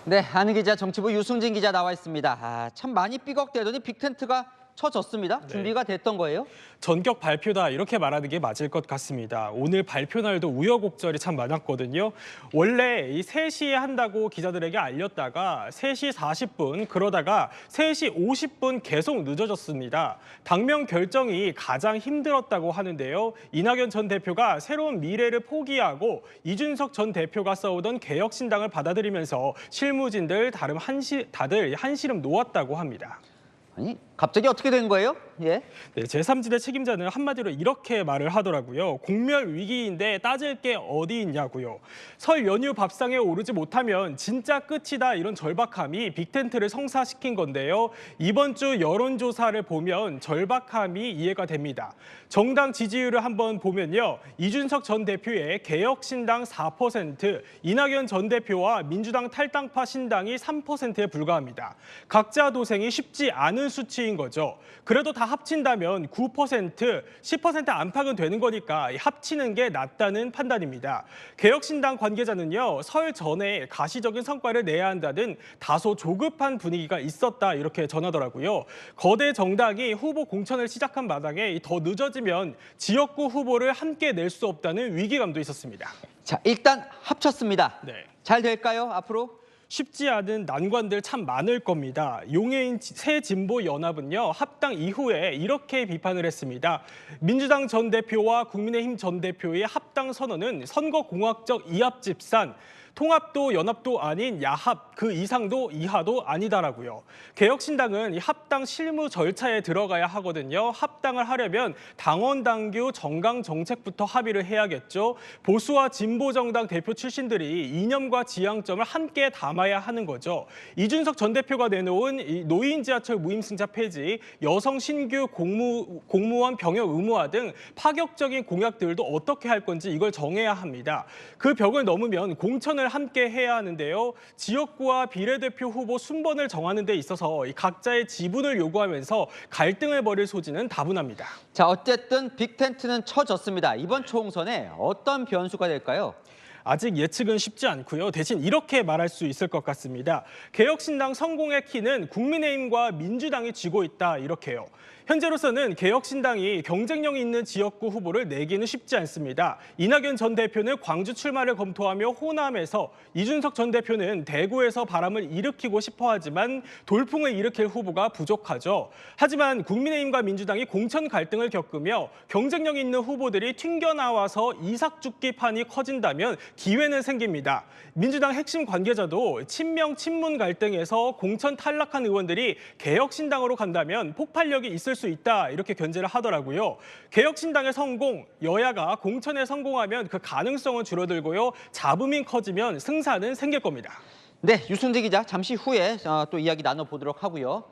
네, 한은 기자, 정치부 유승진 기자 나와 있습니다. 참 많이 삐걱대더니 빅텐트가 쳐졌습니다. 네. 준비가 됐던 거예요? 전격 발표다 이렇게 말하는 게 맞을 것 같습니다. 오늘 발표 날도 우여곡절이 참 많았거든요. 원래 이 3시에 한다고 기자들에게 알렸다가 3시 40분 그러다가 3시 50분 계속 늦어졌습니다. 당명 결정이 가장 힘들었다고 하는데요. 이낙연 전 대표가 새로운 미래를 포기하고 이준석 전 대표가 써오던 개혁신당을 받아들이면서 실무진들 다들 한시름 놓았다고 합니다. 아니, 갑자기 어떻게 된 거예요? 예. 네, 제3지대 책임자는 한마디로 이렇게 말을 하더라고요. 공멸 위기인데 따질 게 어디 있냐고요. 설 연휴 밥상에 오르지 못하면 진짜 끝이다 이런 절박함이 빅텐트를 성사시킨 건데요. 이번 주 여론조사를 보면 절박함이 이해가 됩니다. 정당 지지율을 한번 보면요. 이준석 전 대표의 개혁신당 4%, 이낙연 전 대표와 민주당 탈당파 신당이 3%에 불과합니다. 각자 도생이 쉽지 않은 수치인 거죠. 그래도 다 합친다면 9%, 10% 안팎은 되는 거니까 합치는 게 낫다는 판단입니다. 개혁신당 관계자는요, 설 전에 가시적인 성과를 내야 한다는 다소 조급한 분위기가 있었다 이렇게 전하더라고요. 거대 정당이 후보 공천을 시작한 마당에 더 늦어지면 지역구 후보를 함께 낼 수 없다는 위기감도 있었습니다. 자, 일단 합쳤습니다. 네. 잘 될까요, 앞으로? 쉽지 않은 난관들 참 많을 겁니다. 용해인 새진보연합은요, 합당 이후에 이렇게 비판을 했습니다. 민주당 전 대표와 국민의힘 전 대표의 합당 선언은 선거공학적 이합집산, 통합도 연합도 아닌 야합, 그 이상도 이하도 아니다라고요. 개혁신당은 이 합당 실무 절차에 들어가야 하거든요. 합당을 하려면 당원 당규 정강 정책부터 합의를 해야겠죠. 보수와 진보 정당 대표 출신들이 이념과 지향점을 함께 담아야 하는 거죠. 이준석 전 대표가 내놓은 이 노인 지하철 무임승차 폐지, 여성 신규 공무원 병역 의무화 등 파격적인 공약들도 어떻게 할 건지 이걸 정해야 합니다. 그 벽을 넘으면 공천을 함께 해야 하는데요. 지역구와 비례대표 후보 순번을 정하는 데 있어서 각자의 지분을 요구하면서 갈등을 벌일 소지는 다분합니다. 자, 어쨌든 빅텐트는 쳐졌습니다. 이번 총선에 어떤 변수가 될까요? 아직 예측은 쉽지 않고요. 대신 이렇게 말할 수 있을 것 같습니다. 개혁신당 성공의 키는 국민의힘과 민주당이 쥐고 있다 이렇게요. 현재로서는 개혁신당이 경쟁력 있는 지역구 후보를 내기는 쉽지 않습니다. 이낙연 전 대표는 광주 출마를 검토하며 호남에서, 이준석 전 대표는 대구에서 바람을 일으키고 싶어 하지만 돌풍을 일으킬 후보가 부족하죠. 하지만 국민의힘과 민주당이 공천 갈등을 겪으며 경쟁력 있는 후보들이 튕겨나와서 이삭죽기판이 커진다면 기회는 생깁니다. 민주당 핵심 관계자도 친명 친문 갈등에서 공천 탈락한 의원들이 개혁신당으로 간다면 폭발력이 있을 수 있다 이렇게 견제를 하더라고요. 개혁신당의 성공, 여야가 공천에 성공하면 그 가능성은 줄어들고요. 잡음이 커지면 승산은 생길 겁니다. 네, 유승진 기자 잠시 후에 또 이야기 나눠보도록 하고요.